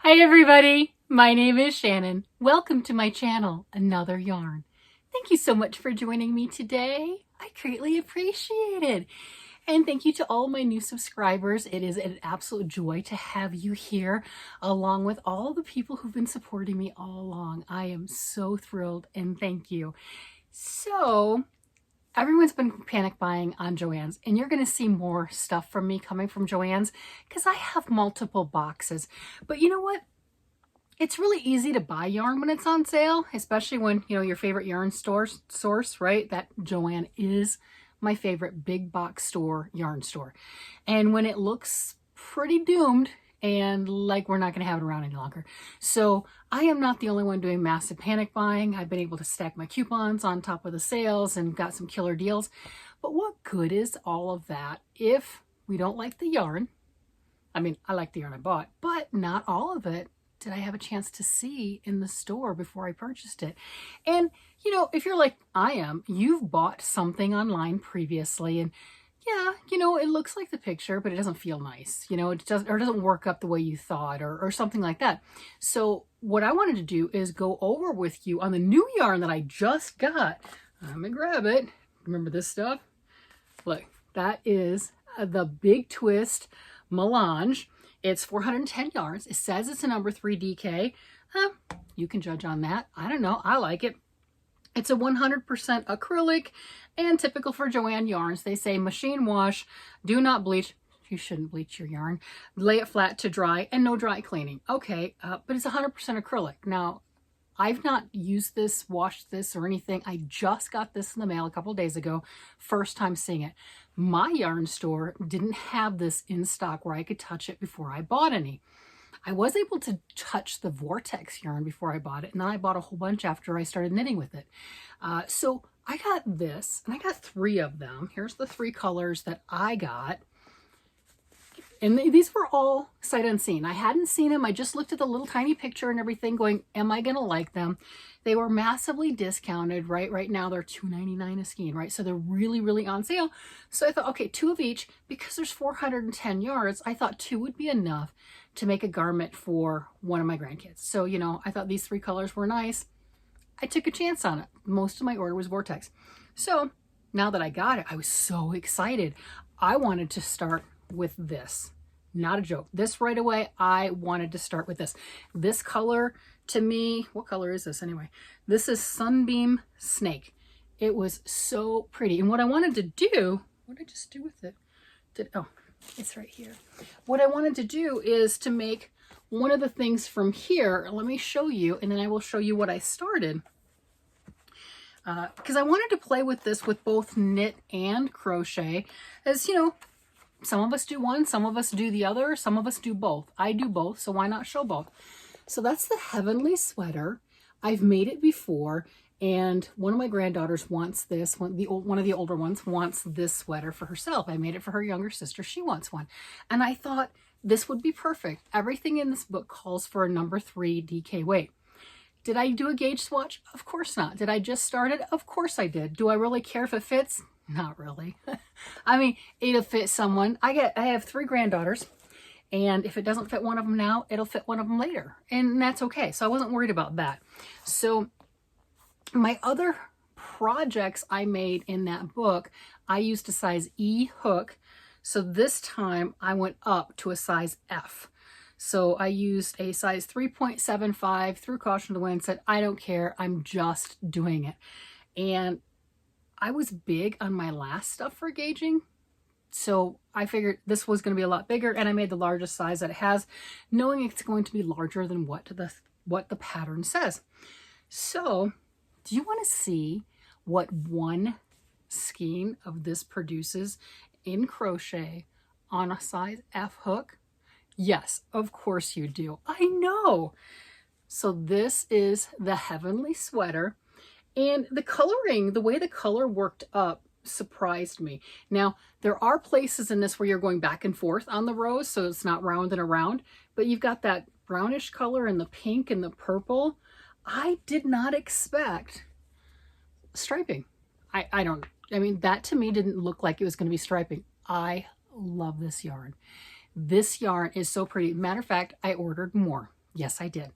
Hi everybody, my name is Shannon. Welcome to my channel, Another Yarn. Thank you so much for joining me today. I greatly appreciate it. And thank you to all my new subscribers. It is an absolute joy to have you here, along with all the people who've been supporting me all along. I am so thrilled and thank you. So, everyone's been panic buying on Joann's, and you're going to see more stuff from me coming from Joann's because I have multiple boxes. But you know what? It's really easy to buy yarn when it's on sale, especially when, your favorite yarn source, right? That Joann is my favorite big box store, yarn store. And when it looks pretty doomed and like we're not going to have it around any longer. So I am not the only one doing massive panic buying. I've been able to stack my coupons on top of the sales and got some killer deals. But what good is all of that if we don't like the yarn? I mean, I like the yarn I bought, but not all of it did I have a chance to see in the store before I purchased it. And, if you're like I am, you've bought something online previously and yeah, it looks like the picture, but it doesn't feel nice. It doesn't work up the way you thought or something like that. So what I wanted to do is go over with you on the new yarn that I just got. I'm gonna grab it. Remember this stuff? Look, that is the Big Twist Melange. It's 410 yards. It says it's a number 3 DK. You can judge on that. I don't know. I like it. It's a 100% acrylic and typical for Joann yarns. They say machine wash, do not bleach. You shouldn't bleach your yarn. Lay it flat to dry and no dry cleaning. Okay, but it's 100% acrylic. Now, I've not used this, washed this or anything. I just got this in the mail a couple days ago. First time seeing it. My yarn store didn't have this in stock where I could touch it before I bought any. I was able to touch the Vortex yarn before I bought it, and then I bought a whole bunch after I started knitting with it. So I got this, and I got 3 of them. Here's the 3 colors that I got. And these were all sight unseen. I hadn't seen them. I just looked at the little tiny picture and everything going, am I going to like them? They were massively discounted, right? Right now they're $2.99 a skein, right? So they're really, really on sale. So I thought, okay, 2 of each. Because there's 410 yards, I thought 2 would be enough to make a garment for one of my grandkids. So, I thought these 3 colors were nice. I took a chance on it. Most of my order was Vortex. So now that I got it, I was so excited. I wanted to start with this. Not a joke. This right away, I wanted to start with this. This color to me, what color is this anyway? This is Sunbeam Snake. It was so pretty. And what I wanted to do, what did I just do with it? Oh, it's right here. What I wanted to do is to make one of the things from here. Let me show you, and then I will show you what I started. Because I wanted to play with this with both knit and crochet. As some of us do one, some of us do the other, some of us do both. I do both, so why not show both? So that's the Heavenly Sweater. I've made it before, and one of my granddaughters wants this. One of the older ones wants this sweater for herself. I made it for her younger sister. She wants one. And I thought this would be perfect. Everything in this book calls for a number 3 DK weight. Did I do a gauge swatch? Of course not. Did I just start it? Of course I did. Do I really care if it fits? Not really. I mean, it'll fit someone. I have 3 granddaughters, and if it doesn't fit one of them now, it'll fit one of them later, and that's okay. So I wasn't worried about that. So my other projects I made in that book, I used a size E hook. So this time I went up to a size F. So I used a size 3.75, threw caution to the wind, said, I don't care. I'm just doing it. And I was big on my last stuff for gauging, so I figured this was going to be a lot bigger, and I made the largest size that it has, knowing it's going to be larger than what the pattern says. So, do you want to see what one skein of this produces in crochet on a size F hook? Yes, of course you do. I know. So this is the Heavenly Sweater. And the coloring, the way the color worked up surprised me. Now, there are places in this where you're going back and forth on the rows, so it's not round and around, but you've got that brownish color and the pink and the purple. I did not expect striping. I mean, that to me didn't look like it was going to be striping. I love this yarn. This yarn is so pretty. Matter of fact, I ordered more. Yes, I did.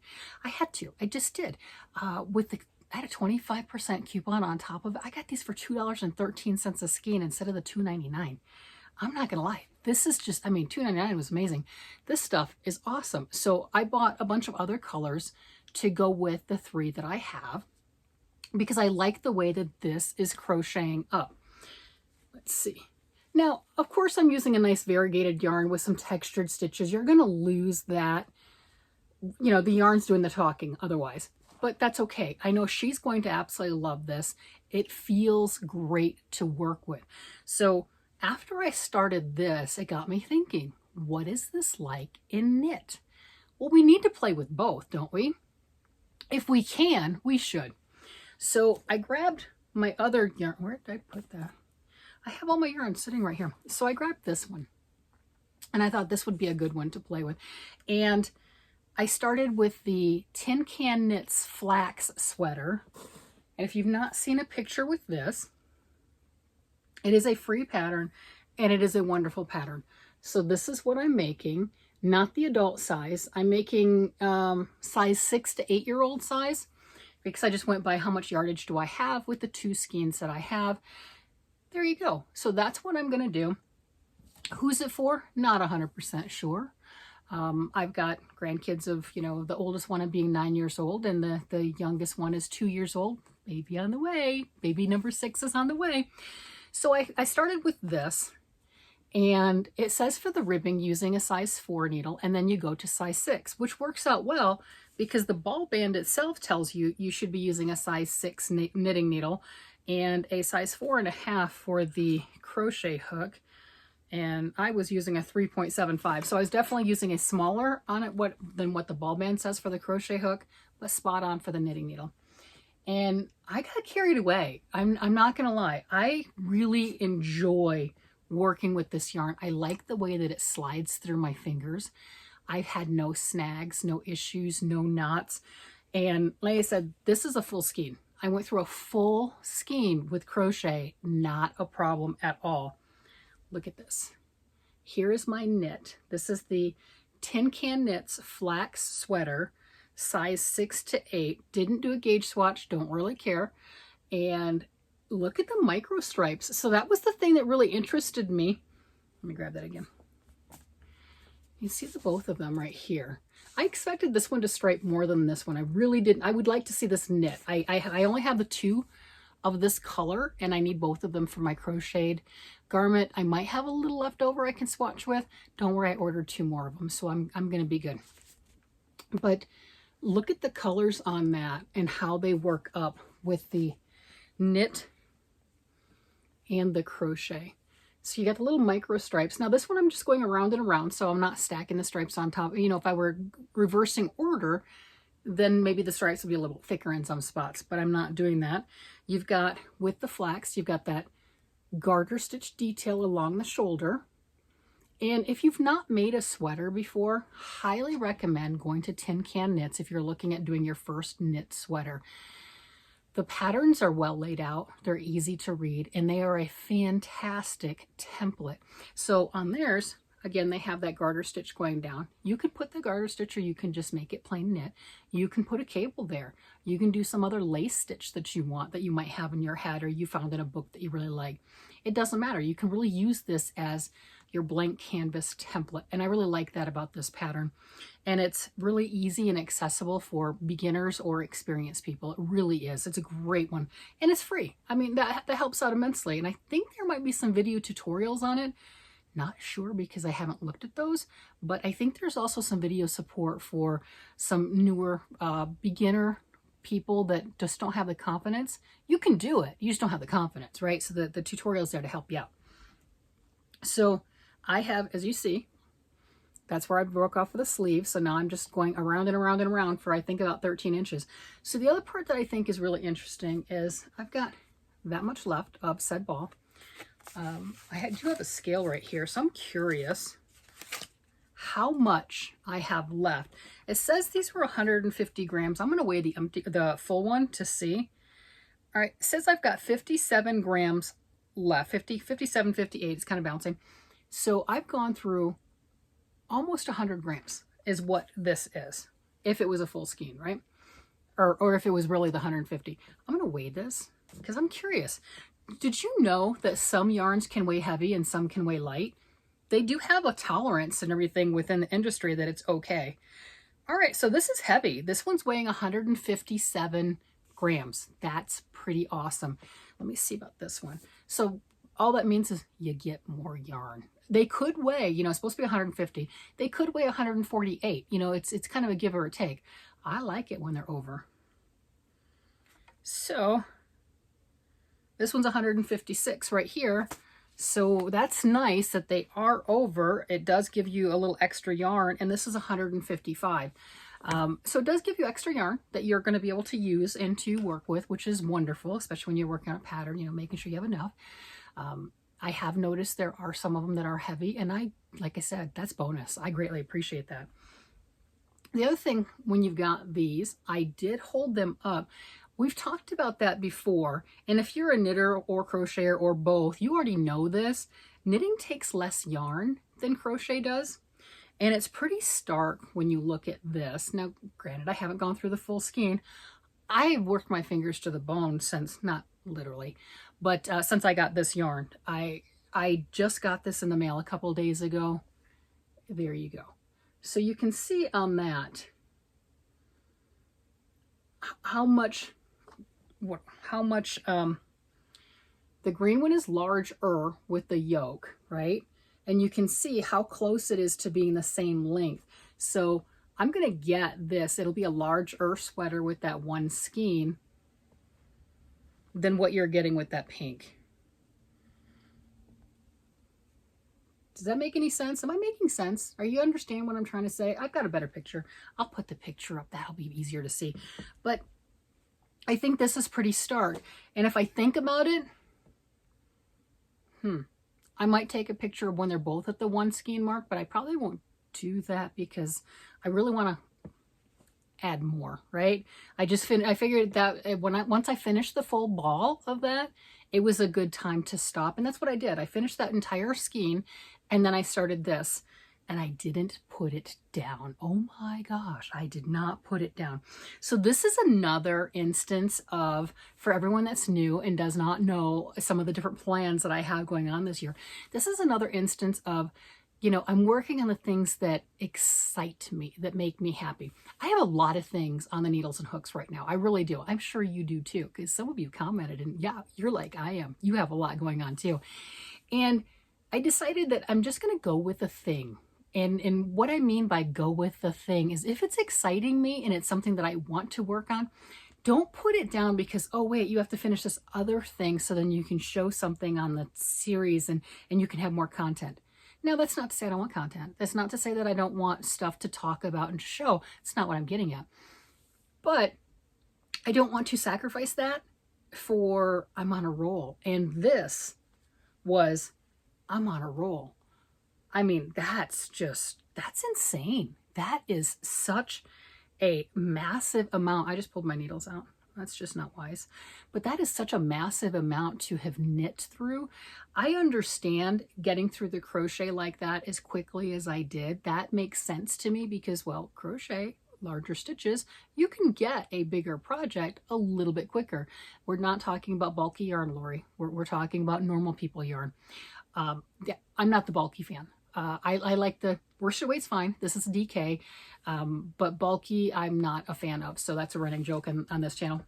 I had to. I just did. I had a 25% coupon on top of it. I got these for $2.13 a skein instead of the $2.99. I'm not going to lie. This is just, I mean, $2.99 was amazing. This stuff is awesome. So I bought a bunch of other colors to go with the 3 that I have because I like the way that this is crocheting up. Let's see. Now, of course, I'm using a nice variegated yarn with some textured stitches. You're going to lose that. You know, the yarn's doing the talking otherwise, but that's okay. I know she's going to absolutely love this. It feels great to work with. So after I started this, it got me thinking, what is this like in knit? Well, we need to play with both, don't we? If we can, we should. So I grabbed my other yarn. Where did I put that? I have all my yarn sitting right here. So I grabbed this one and I thought this would be a good one to play with. And I started with the Tin Can Knits Flax Sweater. And if you've not seen a picture with this, it is a free pattern and it is a wonderful pattern. So this is what I'm making, not the adult size. I'm making size 6 to 8-year-old size because I just went by how much yardage do I have with the 2 skeins that I have. There you go. So that's what I'm going to do. Who's it for? Not 100% sure. I've got grandkids of, you know, the oldest one of being 9 years old and the youngest one is 2 years old. Baby on the way. Baby number 6 is on the way. So I started with this, and it says for the ribbing using a size 4 needle, and then you go to size 6, which works out well because the ball band itself tells you you should be using a size 6 knitting needle and a size 4.5 for the crochet hook. And I was using a 3.75, so I was definitely using a smaller on it than what the ball band says for the crochet hook, but spot on for the knitting needle. And I got carried away. I'm not gonna lie. I really enjoy working with this yarn. I like the way that it slides through my fingers. I've had no snags, no issues, no knots. And like I said, this is a full skein. I went through a full skein with crochet, not a problem at all. Look at this. Here is my knit. This is the Tin Can Knits Flax Sweater, size 6 to 8. Didn't do a gauge swatch, don't really care. And look at the micro stripes. So that was the thing that really interested me. Let me grab that again. You see the both of them right here. I expected this one to stripe more than this one. I really didn't. I would like to see this knit. I only have the 2 of this color and I need both of them for my crocheted garment. I might have a little left over I can swatch with. Don't worry, I ordered 2 more of them, so I'm going to be good. But look at the colors on that and how they work up with the knit and the crochet. So you got the little micro stripes. Now this one I'm just going around and around, so I'm not stacking the stripes on top. You know, if I were reversing order, then maybe the stripes would be a little thicker in some spots, but I'm not doing that. You've got, with the flax, you've got that garter stitch detail along the shoulder. And if you've not made a sweater before, highly recommend going to Tin Can Knits if you're looking at doing your first knit sweater. The patterns are well laid out, they're easy to read, and they are a fantastic template. So on theirs, again, they have that garter stitch going down. You could put the garter stitch or you can just make it plain knit. You can put a cable there. You can do some other lace stitch that you want, that you might have in your head or you found in a book that you really like. It doesn't matter. You can really use this as your blank canvas template. And I really like that about this pattern. And it's really easy and accessible for beginners or experienced people. It really is. It's a great one. And it's free. I mean, that helps out immensely. And I think there might be some video tutorials on it. Not sure because I haven't looked at those, but I think there's also some video support for some newer beginner people that just don't have the confidence. You can do it. You just don't have the confidence, right? So the tutorial's there to help you out. So I have, as you see, that's where I broke off with a sleeve. So now I'm just going around and around and around for, I think, about 13 inches. So the other part that I think is really interesting is I've got that much left of said ball. I do have a scale right here, so I'm curious how much I have left. It says these were 150 grams. I'm going to weigh the full one to see. All right, it says I've got 57 grams left, 57, 58. It's kind of bouncing. So I've gone through almost 100 grams is what this is. if it was a full skein, right? Or if it was really the 150. I'm going to weigh this because I'm curious. Did you know that some yarns can weigh heavy and some can weigh light? They do have a tolerance and everything within the industry that it's okay. All right, so this is heavy. This one's weighing 157 grams. That's pretty awesome. Let me see about this one. So all that means is you get more yarn. They could weigh, you know, it's supposed to be 150. They could weigh 148. You know, it's kind of a give or a take. I like it when they're over. So this one's 156 right here. So that's nice that they are over. It does give you a little extra yarn, and this is 155. So it does give you extra yarn that you're going to be able to use and to work with, which is wonderful, especially when you're working on a pattern, you know, making sure you have enough. I have noticed there are some of them that are heavy, and like I said, that's bonus. I greatly appreciate that. The other thing, when you've got these, I did hold them up. We've talked about that before, and if you're a knitter or crocheter or both, you already know this. Knitting takes less yarn than crochet does, and it's pretty stark when you look at this. Now, granted, I haven't gone through the full skein. I've worked my fingers to the bone since, not literally, but since I got this yarn. I just got this in the mail a couple days ago. There you go. So you can see on that how much the green one is larger with the yoke, right? And you can see how close it is to being the same length. So I'm going to get this. It'll be a larger sweater with that one skein than what you're getting with that pink. Does that make any sense? Am I making sense? Are you understand what I'm trying to say? I've got a better picture. I'll put the picture up. That'll be easier to see. But I think this is pretty stark. And if I think about it, I might take a picture of when they're both at the one skein mark, but I probably won't do that because I really want to add more, right? I figured that once I finished the full ball of that, it was a good time to stop. And that's what I did. I finished that entire skein, and then I started this, and I didn't put it down. Oh my gosh, I did not put it down. So this is another instance of, for everyone that's new and does not know some of the different plans that I have going on this year, this is another instance of, you know, I'm working on the things that excite me, that make me happy. I have a lot of things on the needles and hooks right now. I really do. I'm sure you do too, because some of you commented, and yeah, you're like I am. You have a lot going on too. And I decided that I'm just going to go with a thing. And what I mean by go with the thing is if it's exciting me and it's something that I want to work on, don't put it down because, oh wait, you have to finish this other thing so then you can show something on the series and you can have more content. Now, that's not to say I don't want content. That's not to say that I don't want stuff to talk about and show. It's not what I'm getting at. But I don't want to sacrifice that for I'm on a roll. And this was I'm on a roll. I mean, that's insane. That is such a massive amount. I just pulled my needles out. That's just not wise. But that is such a massive amount to have knit through. I understand getting through the crochet like that as quickly as I did. That makes sense to me because, well, crochet, larger stitches, you can get a bigger project a little bit quicker. We're not talking about bulky yarn, Lori. We're talking about normal people yarn. Yeah, I'm not the bulky fan. I like the worsted weight's fine. This is a DK, but bulky I'm not a fan of. So that's a running joke on this channel.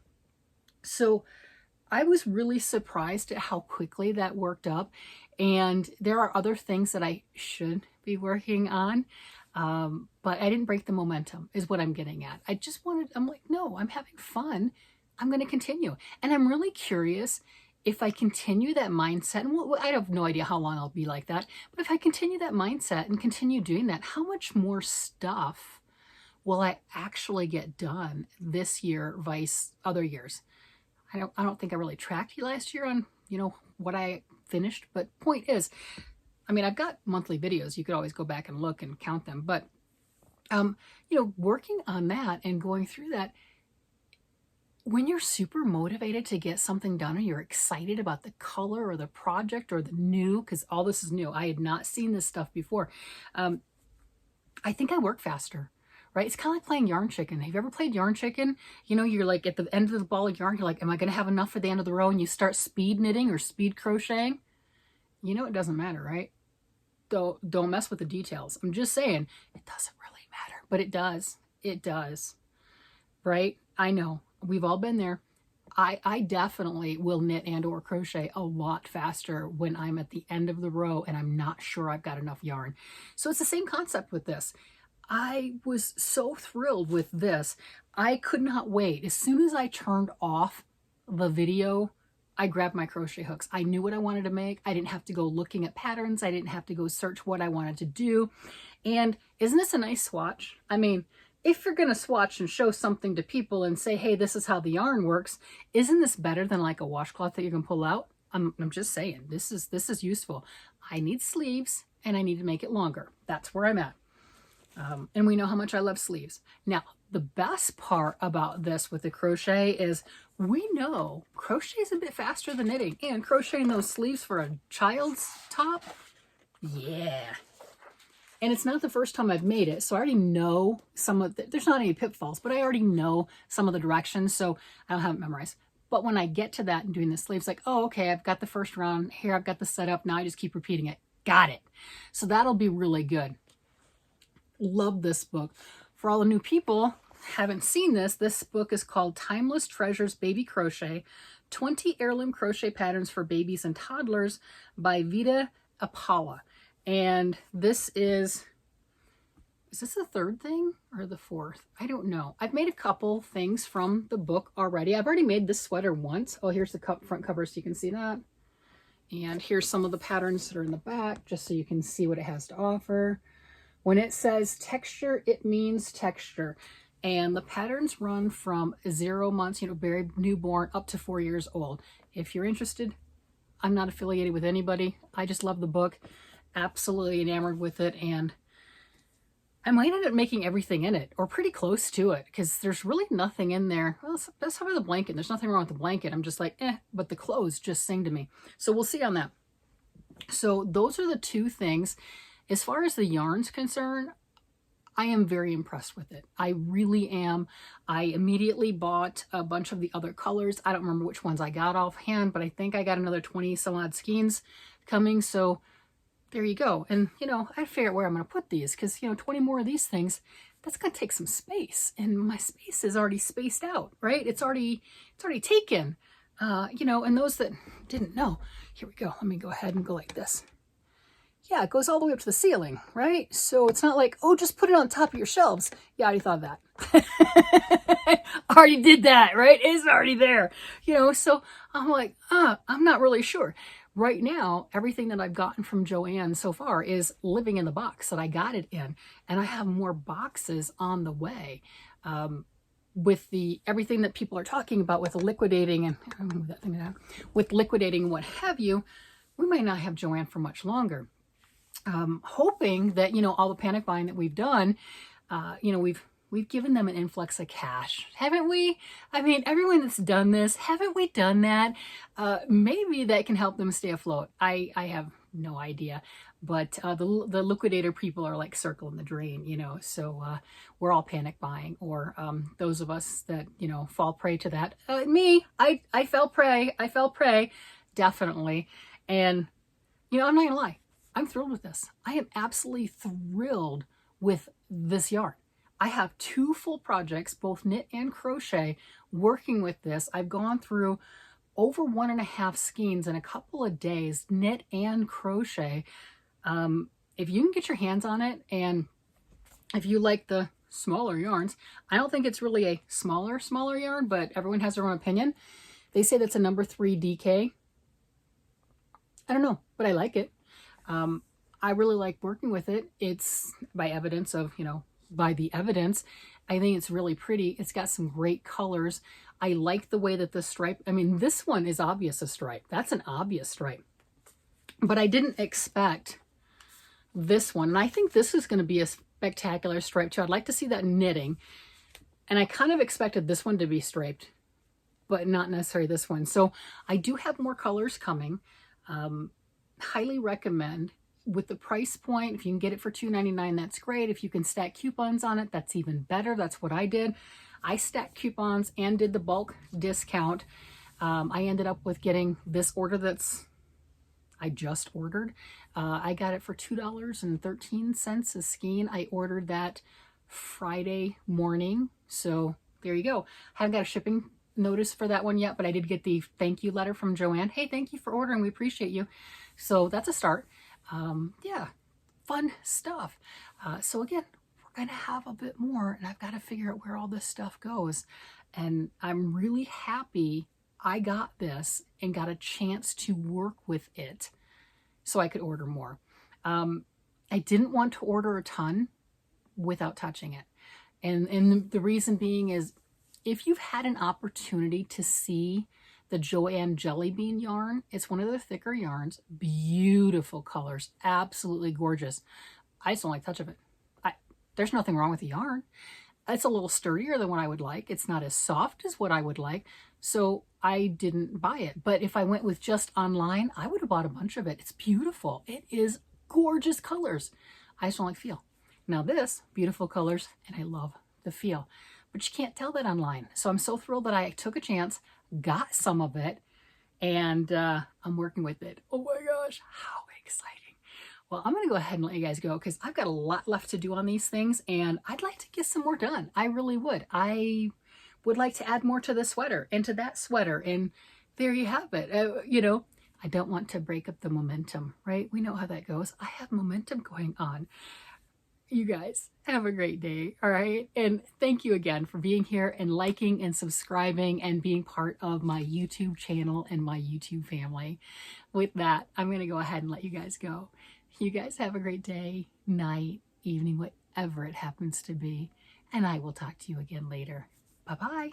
So I was really surprised at how quickly that worked up. And there are other things that I should be working on, but I didn't break the momentum is what I'm getting at. I'm like, no, I'm having fun. I'm going to continue. And I'm really curious if I continue that mindset, and I have no idea how long I'll be like that, but if I continue that mindset and continue doing that, how much more stuff will I actually get done this year vice other years? I don't think I really tracked you last year on, you know, what I finished, but point is, I mean, I've got monthly videos. You could always go back and look and count them, but, you know, working on that and going through that, when you're super motivated to get something done and you're excited about the color or the project or the new, because all this is new. I had not seen this stuff before. I think I work faster, right? It's kind of like playing yarn chicken. Have you ever played yarn chicken? You know, you're like at the end of the ball of yarn, you're like, am I going to have enough for the end of the row? And you start speed knitting or speed crocheting. You know, it doesn't matter, right? Don't mess with the details. I'm just saying, it doesn't really matter, but it does. It does, right? I know, we've all been there. I definitely will knit and or crochet a lot faster when I'm at the end of the row and I'm not sure I've got enough yarn. So it's the same concept with this. I was so thrilled with this. I could not wait. As soon as I turned off the video, I grabbed my crochet hooks. I knew what I wanted to make. I didn't have to go looking at patterns. I didn't have to go search what I wanted to do. And isn't this a nice swatch? I mean, if you're going to swatch and show something to people and say, hey, this is how the yarn works, isn't this better than like a washcloth that you can pull out? I'm just saying, this is useful. I need sleeves and I need to make it longer. That's where I'm at. And we know how much I love sleeves. Now, the best part about this with the crochet is we know crochet is a bit faster than knitting, and crocheting those sleeves for a child's top, yeah. And it's not the first time I've made it, so I already know some of there's not any pitfalls, but I already know some of the directions, so I don't have it memorized. But when I get to that and doing the sleeves, like, oh, okay, I've got the first round, here I've got the setup, now I just keep repeating it. Got it. So that'll be really good. Love this book. For all the new people haven't seen this, this book is called Timeless Treasures Baby Crochet, 20 Heirloom Crochet Patterns for Babies and Toddlers by Vita Apala. And this is this the third thing or the fourth? I don't know. I've made a couple things from the book already. I've already made this sweater once. Oh, here's the front cover so you can see that. And here's some of the patterns that are in the back, just so you can see what it has to offer. When it says texture, it means texture. And the patterns run from 0 months, you know, very newborn, up to 4 years old. If you're interested, I'm not affiliated with anybody. I just love the book. Absolutely enamored with it, and I might end up making everything in it, or pretty close to it, because there's really nothing in there. Well, that's how the blanket. There's nothing wrong with the blanket. I'm just like, but the clothes just sing to me. So we'll see on that. So those are the two things. As far as the yarn's concerned, I am very impressed with it. I really am. I immediately bought a bunch of the other colors. I don't remember which ones I got offhand, but I think I got another 20 some odd skeins coming. So there you go. And, you know, I figure out where I'm going to put these because, you know, 20 more of these things, that's going to take some space. And my space is already spaced out, right? It's already taken, you know, and those that didn't know, here we go. Let me go ahead and go like this. Yeah, it goes all the way up to the ceiling, right? So it's not like, oh, just put it on top of your shelves. Yeah, I already thought of that. Already did that, right? It's already there, you know? So I'm like, I'm not really sure. Right now, everything that I've gotten from Joanne so far is living in the box that I got it in. And I have more boxes on the way. With everything that people are talking about with liquidating and I don't move that thing down, with liquidating and what have you, we might not have Joanne for much longer. Hoping that, you know, all the panic buying that we've done, you know, we've given them an influx of cash, haven't we? I mean, everyone that's done this, haven't we done that? Maybe that can help them stay afloat. I have no idea, but the liquidator people are like circling the drain, you know, so we're all panic buying, or those of us that, you know, fall prey to that. Me, I fell prey, definitely. And, you know, I'm not gonna lie. I'm thrilled with this. I am absolutely thrilled with this yarn. I have 2 full projects, both knit and crochet, working with this. I've gone through over 1.5 skeins in a couple of days, knit and crochet. If you can get your hands on it, and if you like the smaller yarns, I don't think it's really a smaller yarn, but everyone has their own opinion. They say that's a number 3 DK. I don't know, but I like it. I really like working with it. It's by evidence of, you know, by the evidence, I think it's really pretty. It's got some great colors. I like the way that the stripe, I mean, this one is obvious a stripe. That's an obvious stripe. But I didn't expect this one. And I think this is going to be a spectacular stripe too. I'd like to see that knitting. And I kind of expected this one to be striped, but not necessarily this one. So I do have more colors coming. Highly recommend with the price point, if you can get it for $2.99, that's great. If you can stack coupons on it, that's even better. That's what I did. I stacked coupons and did the bulk discount. I ended up with getting this order I just ordered. I got it for $2.13 a skein. I ordered that Friday morning. So there you go. I haven't got a shipping notice for that one yet, but I did get the thank you letter from Joanne. Hey, thank you for ordering. We appreciate you. So that's a start. Yeah, fun stuff. So again, we're going to have a bit more, and I've got to figure out where all this stuff goes. And I'm really happy I got this and got a chance to work with it so I could order more. I didn't want to order a ton without touching it. And the reason being is, if you've had an opportunity to see the Joanne Jelly Bean yarn, it's one of the thicker yarns, beautiful colors, absolutely gorgeous. I just don't like the touch of it. There's nothing wrong with the yarn. It's a little sturdier than what I would like. It's not as soft as what I would like. So I didn't buy it. But if I went with just online, I would have bought a bunch of it. It's beautiful. It is gorgeous colors. I just don't like feel. Now this, beautiful colors, and I love the feel. But you can't tell that online. So I'm so thrilled that I took a chance, got some of it, and I'm working with it. Oh my gosh, how exciting. Well, I'm going to go ahead and let you guys go because I've got a lot left to do on these things, and I'd like to get some more done. I really would. I would like to add more to the sweater and to that sweater, and there you have it. You know, I don't want to break up the momentum, right? We know how that goes. I have momentum going on. You guys have a great day, all right? And thank you again for being here and liking and subscribing and being part of my YouTube channel and my YouTube family. With that, I'm going to go ahead and let you guys go. You guys have a great day, night, evening, whatever it happens to be. And I will talk to you again later. Bye-bye.